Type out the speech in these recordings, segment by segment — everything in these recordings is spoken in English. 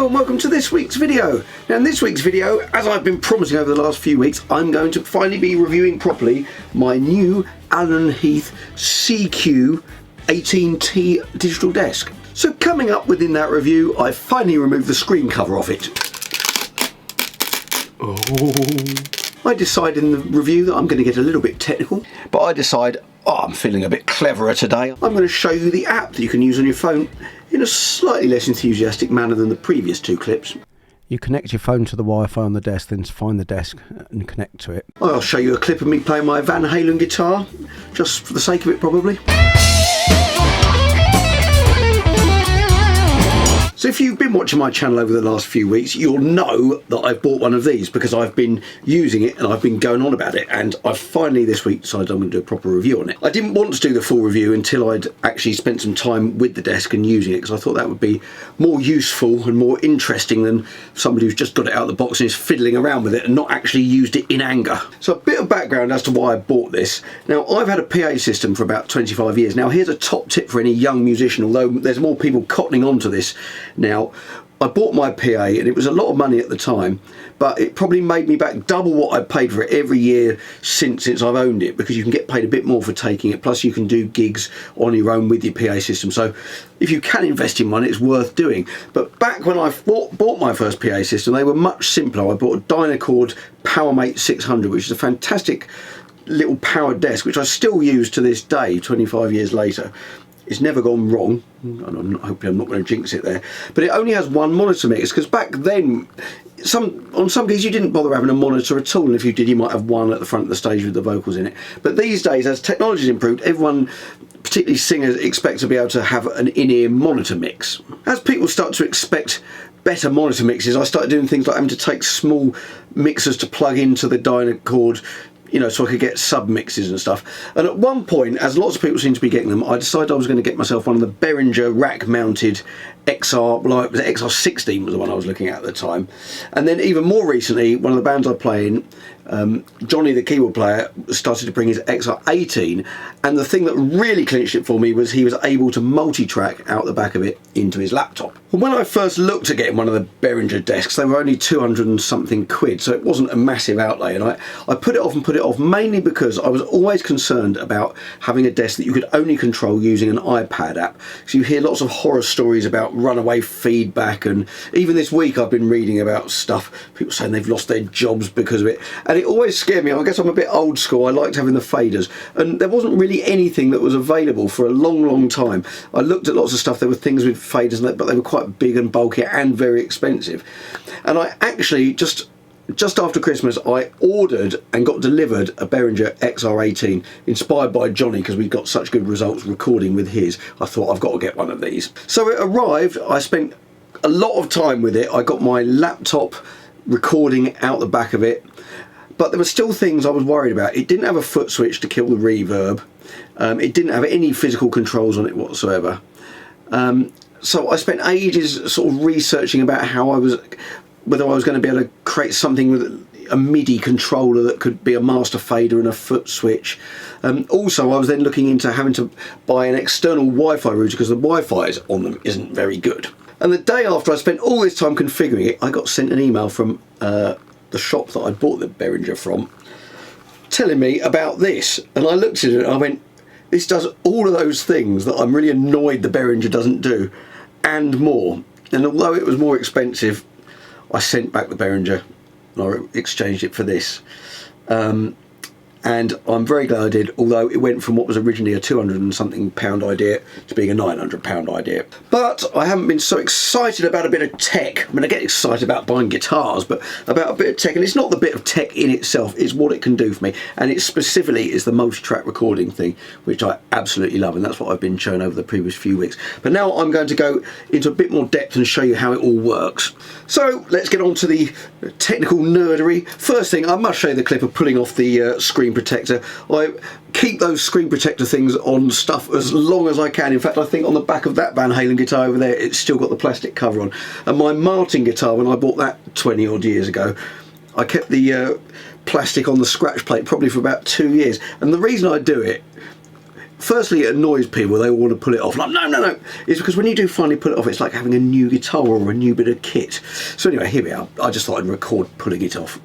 Hello and welcome to this week's video. Now in this week's video, as I've been promising over the last few weeks, I'm going to finally be reviewing properly my new Allen and Heath CQ18T digital desk. So coming up within that review, I finally removed the screen cover off it. I decided in the review that I'm going to get a little bit technical, but I decide, I'm feeling a bit cleverer today. I'm going to show you the app that you can use on your phone in a slightly less enthusiastic manner than the previous two clips. You connect your phone to the Wi-Fi on the desk, then find the desk and connect to it. I'll show you a clip of me playing my Van Halen guitar, just for the sake of it probably. So if you've been watching my channel over the last few weeks, you'll know that I've bought one of these because I've been using it and I've been going on about it, and I've finally this week decided I'm going to do a proper review on it. I didn't want to do the full review until I'd actually spent some time with the desk and using it, because I thought that would be more useful and more interesting than somebody who's just got it out of the box and is fiddling around with it and not actually used it in anger. So a bit of background as to why I bought this. Now, I've had a PA system for about 25 years. Now here's a top tip for any young musician, although there's more people cottoning onto this now. I bought my PA and it was a lot of money at the time, but it probably made me back double what I paid for it every year since I've owned it, because you can get paid a bit more for taking it, plus you can do gigs on your own with your PA system. So if you can invest in one, it's worth doing. But back when I bought my first PA system, they were much simpler. I bought a Dynacord PowerMate 600, which is a fantastic little powered desk, which I still use to this day, 25 years later. It's never gone wrong, and hopefully I'm not going to jinx it there, but it only has one monitor mix, because back then on some gigs you didn't bother having a monitor at all, and if you did you might have one at the front of the stage with the vocals in it. But these days, as technology's improved, everyone, particularly singers, expect to be able to have an in-ear monitor mix. As people start to expect better monitor mixes, I started doing things like having to take small mixers to plug into the Dynacord, you know, so I could get sub mixes and stuff. And at one point, as lots of people seem to be getting them, I decided I was going to get myself one of the Behringer rack mounted XR, well, it was XR16 was the one I was looking at the time. And then even more recently, one of the bands I play in, Johnny the keyboard player, started to bring his XR18, and the thing that really clinched it for me was he was able to multi-track out the back of it into his laptop. And when I first looked at getting one of the Behringer desks, they were only 200 and something quid, so it wasn't a massive outlay, and I put it off and put it off mainly because I was always concerned about having a desk that you could only control using an iPad app. So you hear lots of horror stories about runaway feedback, and even this week I've been reading about stuff, people saying they've lost their jobs because of it, and it always scared me. I guess I'm a bit old school. I liked having the faders, and there wasn't really anything that was available for a long time. I looked at lots of stuff, there were things with faders, but they were quite big and bulky and very expensive. And I actually just after Christmas I ordered and got delivered a Behringer XR18, inspired by Johnny, because we got such good results recording with his. I thought I've got to get one of these. So it arrived, I spent a lot of time with it. I got my laptop recording out the back of it, but there were still things I was worried about. It didn't have a foot switch to kill the reverb. It didn't have any physical controls on it whatsoever. So I spent ages sort of researching about whether I was going to be able to create something with a MIDI controller that could be a master fader and a foot switch. Also, I was then looking into having to buy an external Wi-Fi router, because the Wi-Fi on them isn't very good. And the day after I spent all this time configuring it, I got sent an email from the shop that I bought the Behringer from, telling me about this. And I looked at it and I went, this does all of those things that I'm really annoyed the Behringer doesn't do, and more. And although it was more expensive, I sent back the Behringer and I exchanged it for this. And I'm very glad I did, although it went from what was originally a 200 and something pound idea to being a 900 pound idea. But I haven't been so excited about a bit of tech. I mean, I get excited about buying guitars, but about a bit of tech, and it's not the bit of tech in itself, it's what it can do for me. And it specifically is the multi-track recording thing, which I absolutely love, and that's what I've been shown over the previous few weeks. But now I'm going to go into a bit more depth and show you how it all works. So let's get on to the technical nerdery. First thing, I must show you the clip of pulling off the screen protector. I keep those screen protector things on stuff as long as I can. In fact, I think on the back of that Van Halen guitar over there, it's still got the plastic cover on. And my Martin guitar, when I bought that 20 odd years ago, I kept the plastic on the scratch plate probably for about 2 years. And the reason I do it, Firstly, it annoys people. They all want to pull it off. Like, no. It's because when you do finally pull it off, it's like having a new guitar or a new bit of kit. So anyway, here we are. I just thought I'd record pulling it off.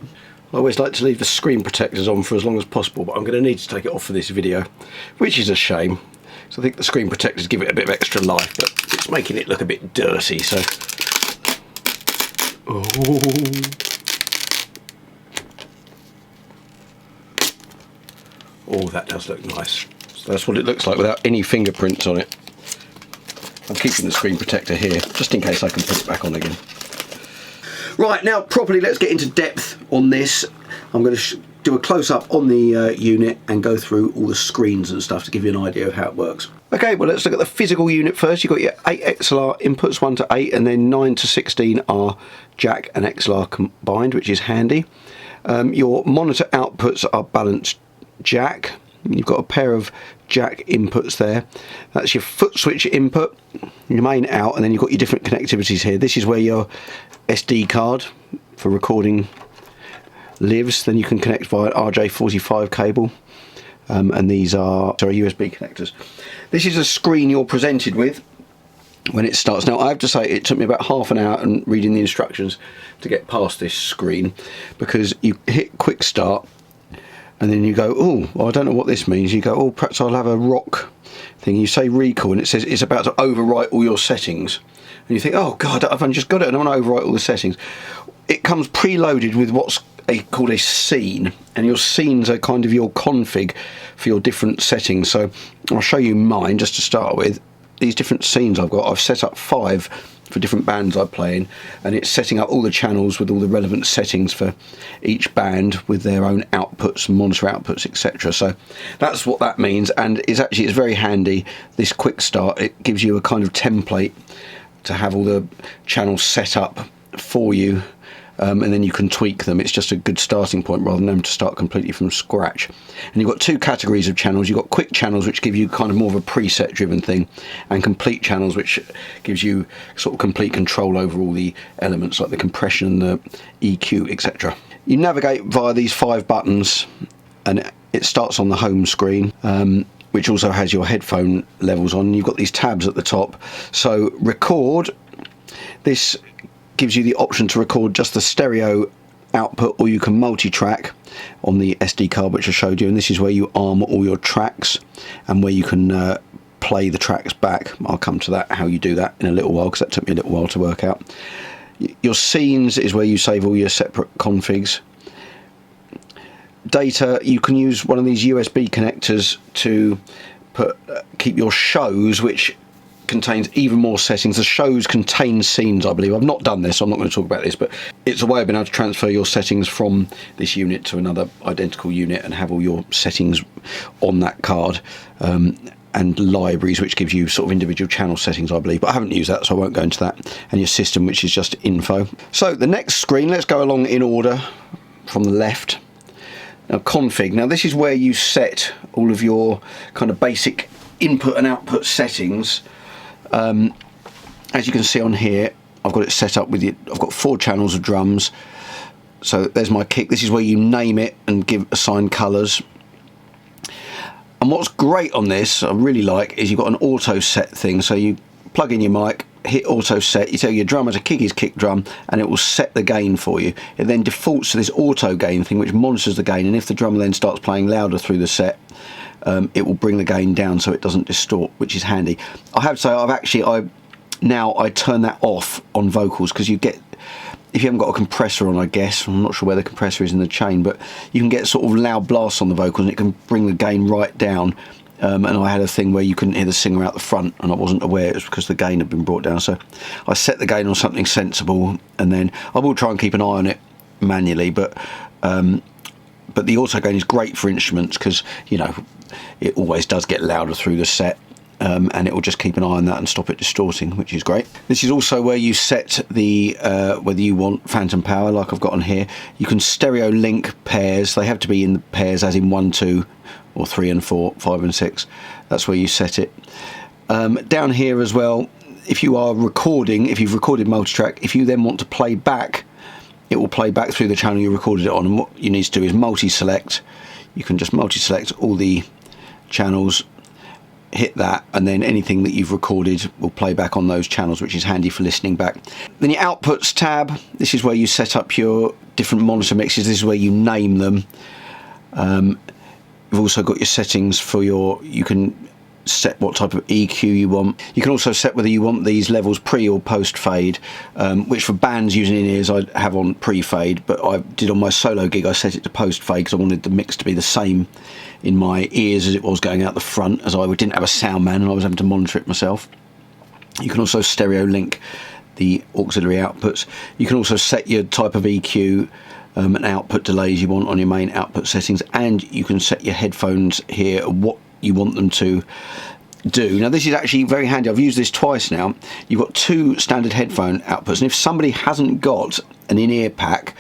I always like to leave the screen protectors on for as long as possible, but I'm going to need to take it off for this video, which is a shame. So I think the screen protectors give it a bit of extra life, but it's making it look a bit dirty, so... Oh, that does look nice. So that's what it looks like without any fingerprints on it. I'm keeping the screen protector here, just in case I can put it back on again. Right, now properly, let's get into depth on this. I'm going to do a close-up on the unit and go through all the screens and stuff to give you an idea of how it works. Okay, well, let's look at the physical unit first. You've got your 8 XLR inputs, 1 to 8, and then 9 to 16 are jack and XLR combined, which is handy. Your monitor outputs are balanced jack. You've got a pair of jack inputs there. That's your Footswitch input, your main out, and then you've got your different connectivities here. This is where your SD card for recording lives. Then you can connect via RJ45 cable, and these are USB connectors. This is a screen you're presented with when it starts. Now I have to say it took me about half an hour and reading the instructions to get past this screen, because you hit quick start and then you go, oh, well, I don't know what this means. You go, oh, perhaps I'll have a rock thing. You say recall and it says it's about to overwrite all your settings. And you think, oh God, I've only just got it and I want to overwrite all the settings. It comes preloaded with what's called a scene, and your scenes are kind of your config for your different settings. So I'll show you mine just to start with. These different scenes I've got, I've set up 5 for different bands I play in, and it's setting up all the channels with all the relevant settings for each band with their own outputs, monitor outputs, etc. So that's what that means, and it's very handy. This quick start, it gives you a kind of template to have all the channels set up for you, and then you can tweak them. It's just a good starting point rather than having to start completely from scratch. And you've got 2 categories of channels. You've got quick channels, which give you kind of more of a preset driven thing, and complete channels, which gives you sort of complete control over all the elements like the compression, the EQ, etc. You navigate via these 5 buttons, and it starts on the home screen, which also has your headphone levels on. You've got these tabs at the top. So record, this gives you the option to record just the stereo output, or you can multi-track on the SD card, which I showed you, and this is where you arm all your tracks and where you can play the tracks back. I'll come to that, how you do that, in a little while, because that took me a little while to work out. Your scenes is where you save all your separate configs. Data, you can use one of these USB connectors to keep your shows, which contains even more settings. The shows contain scenes, I believe. I've not done this, so I'm not going to talk about this, but it's a way of being able to transfer your settings from this unit to another identical unit and have all your settings on that card, and libraries, which gives you sort of individual channel settings, I believe, but I haven't used that, so I won't go into that. And your system, which is just info. So the next screen, let's go along in order from the left. Now, config. Now this is where you set all of your kind of basic input and output settings. As you can see on here, I've got it set up with I've got 4 channels of drums. So there's my kick. This is where you name it and assign colours. And what's great on this, I really like, is you've got an auto set thing. So you plug in your mic, hit auto set, you tell your drummer to kick his kick drum, and it will set the gain for you. It then defaults to this auto gain thing, which monitors the gain, and if the drummer then starts playing louder through the set, it will bring the gain down so it doesn't distort, which is handy. I have to say, I turn that off on vocals, because you get, if you haven't got a compressor on, I guess, I'm not sure where the compressor is in the chain, but you can get sort of loud blasts on the vocals and it can bring the gain right down. And I had a thing where you couldn't hear the singer out the front, and I wasn't aware it was because the gain had been brought down. So I set the gain on something sensible, and then I will try and keep an eye on it manually, but the auto gain is great for instruments, because, you know, it always does get louder through the set, and it will just keep an eye on that and stop it distorting, which is great. This is also where you set the whether you want phantom power, like I've got on here. You can stereo link pairs. They have to be in the pairs, as in 1, 2, or 3 and 4, 5 and 6. That's where you set it. Down here as well, if you are recording, if you've recorded multitrack, if you then want to play back, it will play back through the channel you recorded it on, and what you need to do is multi-select. You can just multi-select all the channels, hit that, and then anything that you've recorded will play back on those channels, which is handy for listening back. Then your outputs tab, this is where you set up your different monitor mixes. This is where you name them. You've also got your settings for you can set what type of EQ you want. You can also set whether you want these levels pre or post fade, which for bands using in-ears I have on pre-fade, but I did on my solo gig I set it to post fade because I wanted the mix to be the same in my ears as it was going out the front, as I didn't have a sound man and I was having to monitor it myself. You can also stereo link the auxiliary outputs. You can also set your type of EQ and output delays you want on your main output settings, and you can set your headphones here what you want them to do. Now this is actually very handy. I've used this twice now. You've got two standard headphone outputs, and if somebody hasn't got an in-ear pack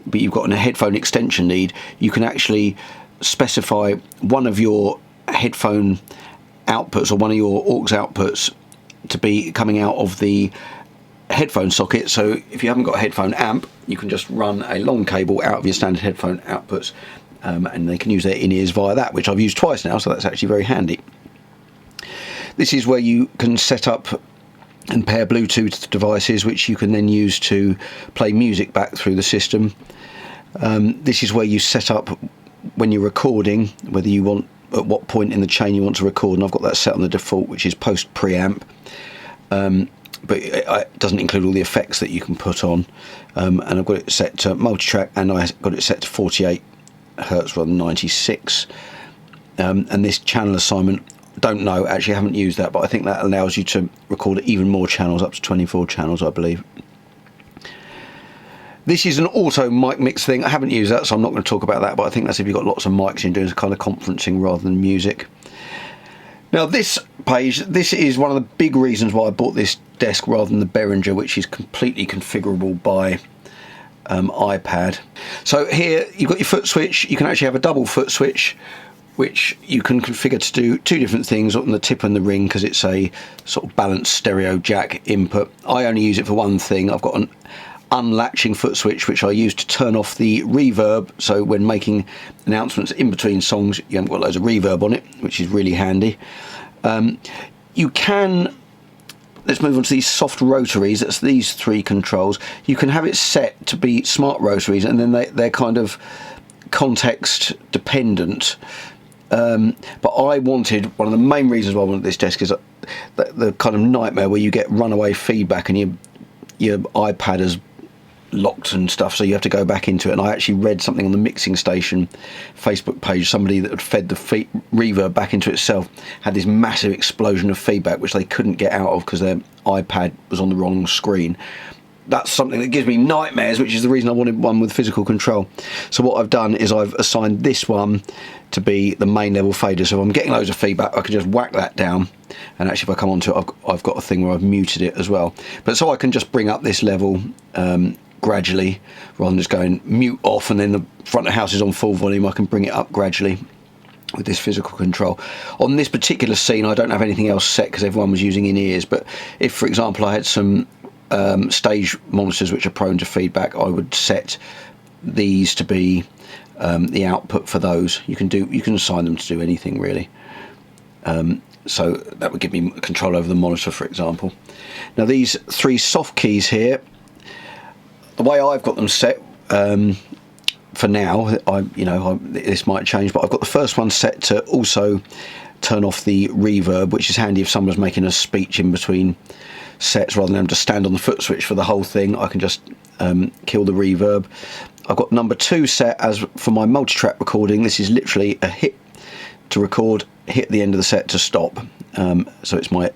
but you've got a headphone extension lead, you can actually specify one of your headphone outputs or one of your aux outputs to be coming out of the headphone socket. So if you haven't got a headphone amp, you can just run a long cable out of your standard headphone outputs, and they can use their in-ears via that, which I've used twice now, so that's actually very handy. This is where you can set up and pair Bluetooth devices, which you can then use to play music back through the system. This is where you set up when you're recording, whether you want, at what point in the chain you want to record, and I've got that set on the default, which is post preamp. But it doesn't include all the effects that you can put on, and I've got it set to multi-track, and I've got it set to 48 Hertz rather than 96. And this channel assignment, don't know, actually I haven't used that, but I think that allows you to record even more channels, up to 24 channels I believe. This is an auto mic mix thing. I haven't used that, so I'm not going to talk about that, but I think that's if you've got lots of mics and doing some kind of conferencing rather than music. Now this page, this is one of the big reasons why I bought this desk rather than the Behringer, which is completely configurable by iPad. So here you've got your foot switch. You can actually have a double foot switch, which you can configure to do two different things on the tip and the ring, because it's a sort of balanced stereo jack input. I only use it for one thing. I've got an unlatching foot switch which I use to turn off the reverb, so when making announcements in between songs you haven't got loads of reverb on it, which is really handy. You can, let's move on to these soft rotaries. That's these three controls. You can have it set to be smart rotaries, and then they're kind of context dependent. But I wanted, one of the main reasons why I wanted this desk is the kind of nightmare where you get runaway feedback and your iPad has locked and stuff, so you have to go back into it. And I actually read something on the Mixing Station Facebook page, somebody that had fed the reverb back into itself had this massive explosion of feedback which they couldn't get out of because their iPad was on the wrong screen. That's something that gives me nightmares, which is the reason I wanted one with physical control. So what I've done is I've assigned this one to be the main level fader, so if I'm getting loads of feedback I can just whack that down, and actually if I come onto it I've got a thing where I've muted it as well. But so I can just bring up this level gradually, rather than just going mute off and then the front of the house is on full volume. I can bring it up gradually with this physical control. On this particular scene I don't have anything else set because everyone was using in-ears, but if for example I had some stage monitors which are prone to feedback, I would set these to be the output for those. You can assign them to do anything really. So that would give me control over the monitor, for example. Now these three soft keys here, the way I've got them set for now, this might change, but I've got the first one set to also turn off the reverb, which is handy if someone's making a speech in between sets, rather than having to stand on the foot switch for the whole thing. I can just kill the reverb. I've got number 2 set as for my multi-track recording. This is literally a hit to record, hit the end of the set to stop. So it's my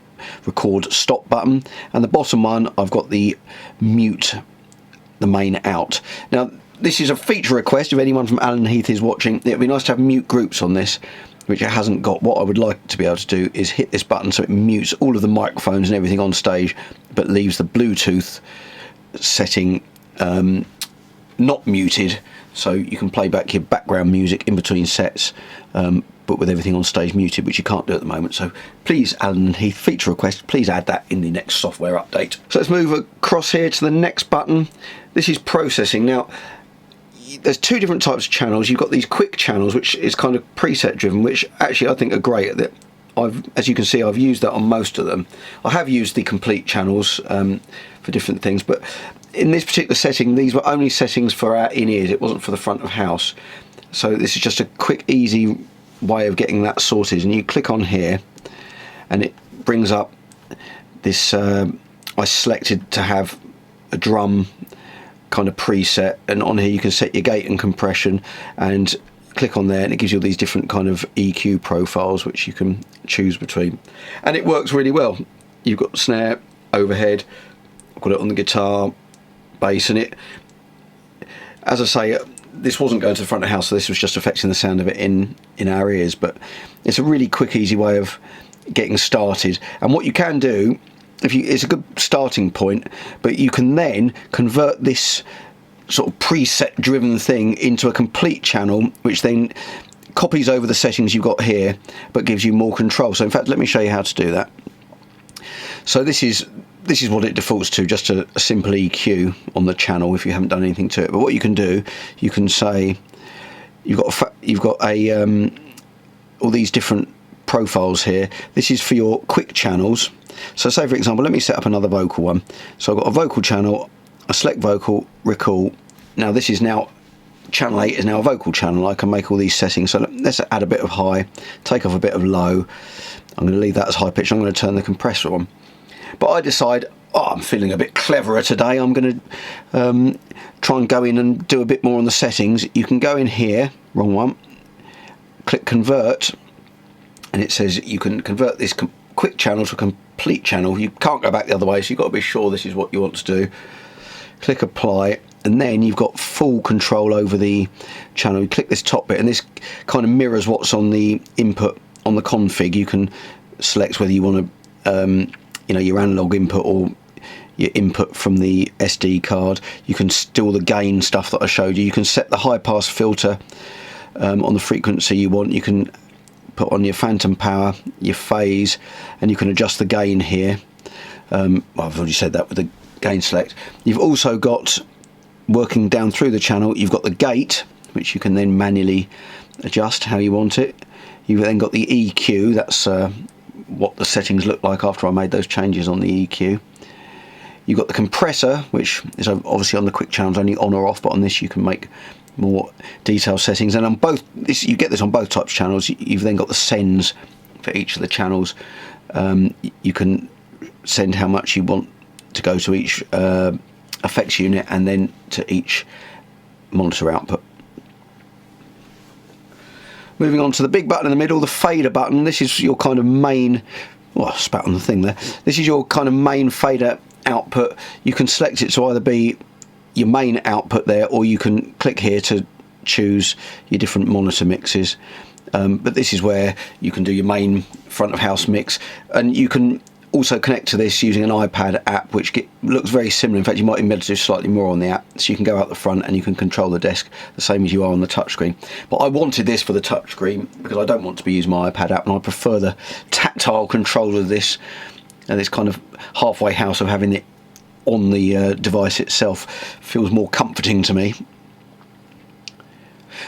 record stop button. And the bottom one, I've got the mute, the main out. Now this is a feature request. If anyone from Allen and Heath is watching, it'd be nice to have mute groups on this, which it hasn't got. What I would like to be able to do is hit this button so it mutes all of the microphones and everything on stage, but leaves the Bluetooth setting not muted, so you can play back your background music in between sets, but with everything on stage muted, which you can't do at the moment. So please, Allen and Heath, feature request, please add that in the next software update. So let's move across here to the next button. This is processing. Now there's two different types of channels. You've got these quick channels, which is kind of preset driven, which actually I think are great. as you can see, I've used that on most of them. I have used the complete channels for different things, but in this particular setting, these were only settings for our in-ears. It wasn't for the front of house. So this is just a quick, easy way of getting that sorted. And you click on here, and it brings up this. I selected to have a drum kind of preset, and on here you can set your gate and compression, and click on there and it gives you all these different kind of EQ profiles which you can choose between, and it works really well. You've got snare, overhead, I've got it on the guitar, bass, and it, as I say, this wasn't going to the front of the house, so this was just affecting the sound of it in our ears, but it's a really quick, easy way of getting started. And what you can do, it's a good starting point, but you can then convert this sort of preset driven thing into a complete channel, which then copies over the settings you've got here but gives you more control. So in fact, let me show you how to do that. So this is what it defaults to, just a simple EQ on the channel if you haven't done anything to it. But what you can do, you can say you've got all these different profiles here. This is for your quick channels. So say for example, let me set up another vocal one. So I've got a vocal channel, a select vocal, recall. Now this is now, channel 8 is now a vocal channel. I can make all these settings. So let's add a bit of high, take off a bit of low. I'm going to leave that as high pitch. I'm going to turn the compressor on. But I decide, I'm feeling a bit cleverer today. I'm going to try and go in and do a bit more on the settings. You can go in here, wrong one, click convert, and it says you can convert this quick channel to a complete channel. You can't go back the other way, so you've got to be sure this is what you want to do. Click apply, and then you've got full control over the channel. You click this top bit, and this kind of mirrors what's on the input on the config. You can select whether you want to your analog input or your input from the SD card. You can still the gain stuff that I showed you. You can set the high pass filter on the frequency you want. You can put on your phantom power, your phase, and you can adjust the gain here. Well, I've already said that with the gain select. You've also got, working down through the channel, you've got the gate, which you can then manually adjust how you want it. You've then got the EQ, that's what the settings look like after I made those changes on the EQ. You've got the compressor, which is obviously on the quick channels only on or off, but on this you can make more detailed settings. And on both, you get this on both types of channels. You've then got the sends for each of the channels. You can send how much you want to go to each effects unit and then to each monitor output. Moving on to the big button in the middle, the fader button. This is your kind of main, I spat on the thing there. This is your kind of main fader output. You can select it to either be your main output there, or you can click here to choose your different monitor mixes. But this is where you can do your main front of house mix, and you can also connect to this using an iPad app, which looks very similar. In fact, you might even be able to do slightly more on the app. So you can go out the front and you can control the desk the same as you are on the touchscreen. But I wanted this for the touchscreen because I don't want to be using my iPad app, and I prefer the tactile control of this, and this kind of halfway house of having it on the device itself feels more comforting to me.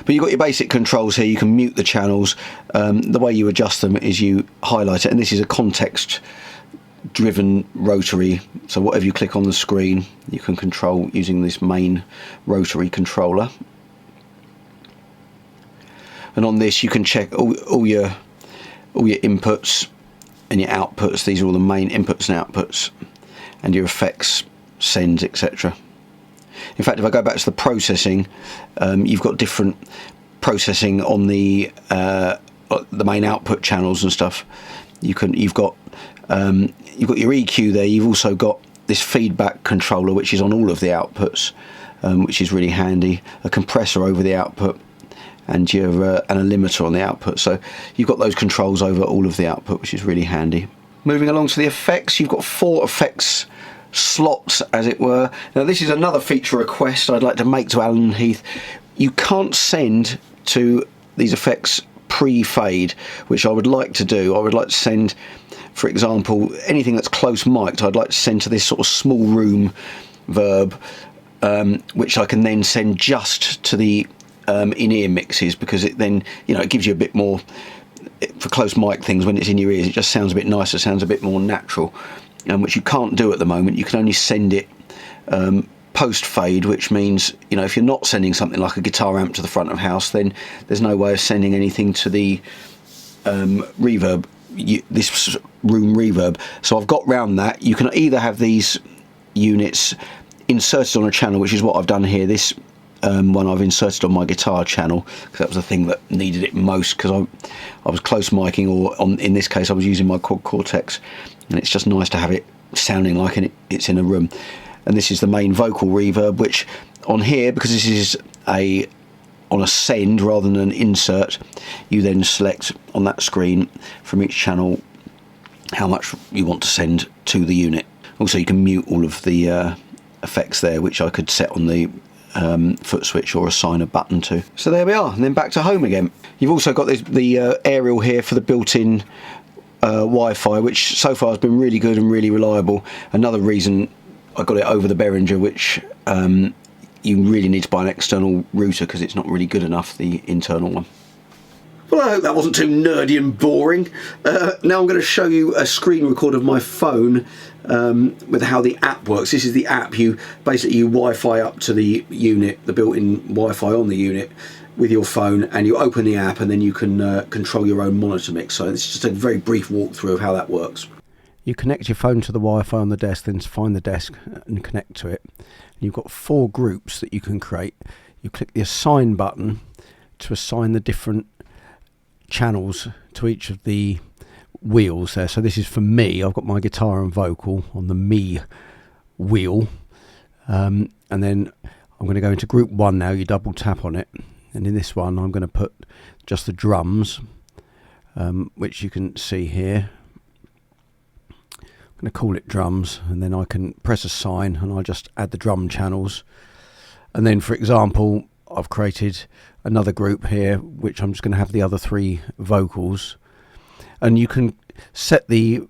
But you've got your basic controls here. You can mute the channels. The way you adjust them is you highlight it, and this is a context driven rotary, so whatever you click on the screen you can control using this main rotary controller. And on this you can check all your inputs and your outputs. These are all the main inputs and outputs, and your effects, sends, etc. In fact, if I go back to the processing, you've got different processing on the main output channels and stuff. You've got your EQ there. You've also got this feedback controller, which is on all of the outputs, which is really handy. A compressor over the output, and a limiter on the output. So you've got those controls over all of the output, which is really handy. Moving along to the effects, you've got 4 effects slots, as it were. Now this is another feature request I'd like to make to Allen and Heath. You can't send to these effects pre-fade, which I would like to do. I would like to send, for example, anything that's close mic'd, I'd like to send to this sort of small room verb, which I can then send just to the in-ear mixes, because it then, it gives you a bit more for close mic things, when it's in your ears, it just sounds a bit nicer, sounds a bit more natural, which you can't do at the moment. You can only send it post fade, which means, you know, if you're not sending something like a guitar amp to the front of house, then there's no way of sending anything to the reverb, this room reverb. So I've got round that. You can either have these units inserted on a channel, which is what I've done here. This one I've inserted on my guitar channel because that was the thing that needed it most, because I was close miking, or in this case I was using my Quad Cortex, and it's just nice to have it sounding like it's in a room. And this is the main vocal reverb, which on here, because this is on a send rather than an insert, you then select on that screen from each channel how much you want to send to the unit. Also, you can mute all of the effects there, which I could set on the Footswitch or assign a button to. So there we are, and then back to home again. You've also got the aerial here for the built-in Wi-Fi, which so far has been really good and really reliable. Another reason I got it over the Behringer, which you really need to buy an external router because it's not really good enough, the internal one. Well, I hope that wasn't too nerdy and boring. Now I'm going to show you a screen record of my phone with how the app works. This is the app. You Wi-Fi up to the unit, the built-in Wi-Fi on the unit with your phone, and you open the app and then you can control your own monitor mix. So it's just a very brief walkthrough of how that works. You connect your phone to the Wi-Fi on the desk, then find the desk and connect to it. And you've got 4 groups that you can create. You click the assign button to assign the different channels to each of the wheels there. So this is for me. I've got my guitar and vocal on the me wheel, and then I'm going to go into group 1 now. You double tap on it, and in this one I'm going to put just the drums, which you can see here. I'm going to call it drums, and then I can press assign and I'll just add the drum channels. And then, for example, I've created another group here, which I'm just going to have the other 3 vocals, and you can set the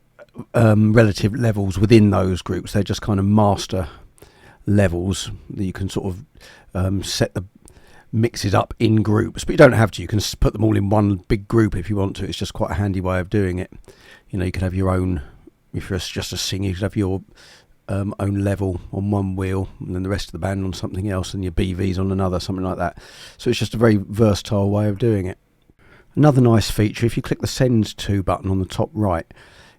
relative levels within those groups. They're just kind of master levels that you can sort of set the mixes up in groups, but you don't have to. You can put them all in one big group if you want to. It's just quite a handy way of doing it. You know, you could have your own, if you're just a singer, you could have your own level on one wheel and then the rest of the band on something else, and your BVs on another, something like that. So it's just a very versatile way of doing it. Another nice feature, if you click the send to button on the top right,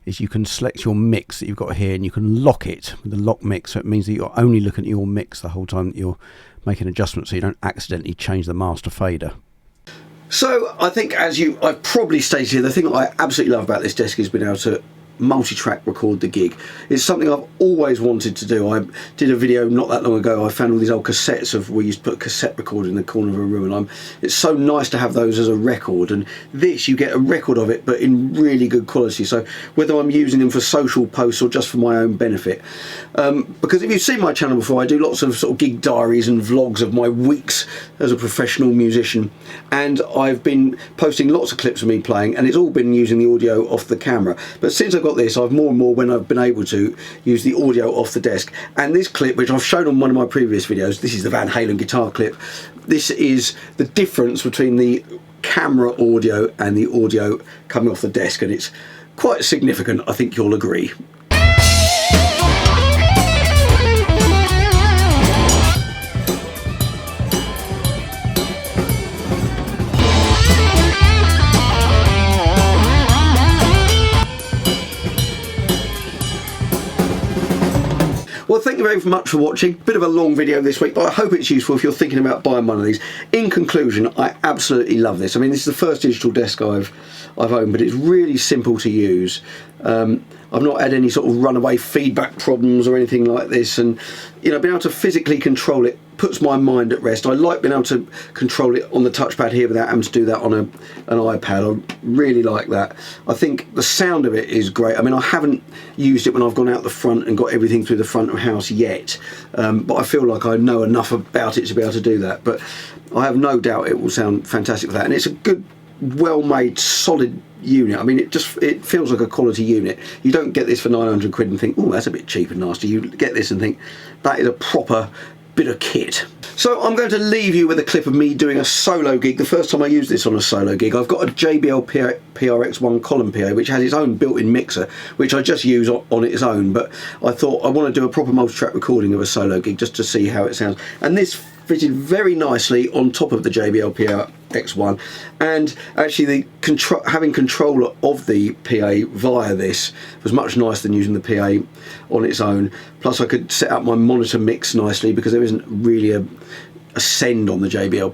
is you can select your mix that you've got here, and you can lock it with the lock mix. So it means that you're only looking at your mix the whole time that you're making adjustments, so you don't accidentally change the master fader. So I think, as I've probably stated here, the thing I absolutely love about this desk is being able to multi-track record the gig. It's something I've always wanted to do. I did a video not that long ago. I found all these old cassettes of, we used to put a cassette recorder in the corner of a room, and it's so nice to have those as a record, and this, you get a record of it but in really good quality. So whether I'm using them for social posts or just for my own benefit, because if you've seen my channel before, I do lots of sort of gig diaries and vlogs of my weeks as a professional musician, and I've been posting lots of clips of me playing, and it's all been using the audio off the camera. But since I've got this, I've more and more, when I've been able to, use the audio off the desk. And this clip, which I've shown on one of my previous videos, this is the Van Halen guitar clip. This is the difference between the camera audio and the audio coming off the desk, and it's quite significant, I think you'll agree. Well, thank you very much for watching. Bit of a long video this week, but I hope it's useful if you're thinking about buying one of these. In conclusion, I absolutely love this. I mean, this is the first digital desk I've owned, but it's really simple to use. I've not had any sort of runaway feedback problems or anything like this, and you know, being able to physically control it puts my mind at rest. I like being able to control it on the touchpad here without having to do that on an iPad. I really like that. I think the sound of it is great. I mean, I haven't used it when I've gone out the front and got everything through the front of house yet, but I feel like I know enough about it to be able to do that. But I have no doubt it will sound fantastic for that, and it's a good, well-made, solid unit. I mean, it feels like a quality unit. You don't get this for 900 quid and think, oh, that's a bit cheap and nasty. You get this and think that is a proper bit of kit. So I'm going to leave you with a clip of me doing a solo gig. The first time I used this on a solo gig, I've got a JBL PRX1 column PA, which has its own built-in mixer, which I just use on its own. But I thought I want to do a proper multi-track recording of a solo gig just to see how it sounds. And this fitted very nicely on top of the JBL PRX1, and actually having control of the PA via this was much nicer than using the PA on its own. Plus I could set up my monitor mix nicely, because there isn't really a send on the JBL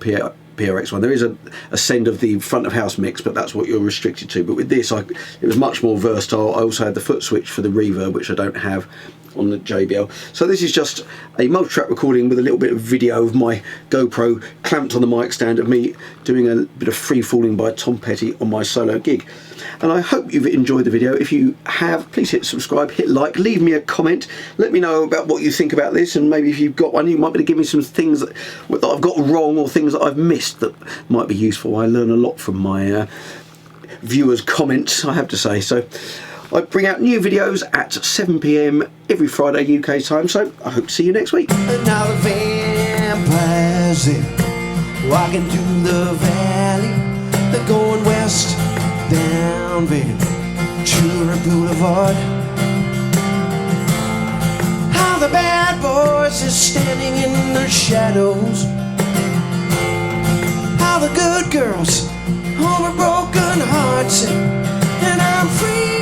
PRX1. There is a send of the front of house mix, but that's what you're restricted to. But with this, it was much more versatile. I also had the Footswitch for the reverb, which I don't have on the JBL. So this is just a multi-track recording with a little bit of video of my GoPro clamped on the mic stand of me doing a bit of free falling by Tom Petty on my solo gig. And I hope you've enjoyed the video. If you have, please hit subscribe, hit like, leave me a comment, let me know about what you think about this, and maybe if you've got one, you might be able to give me some things that I've got wrong, or things that I've missed that might be useful. I learn a lot from my viewers' comments, I have to say. So I bring out new videos at 7 PM every Friday UK time, so I hope to see you next week. And now the vampires, they're walking through the valley. They're going west, down Ventura Boulevard. How the bad boys are standing in the shadows. How the good girls over broken hearts, and I'm free.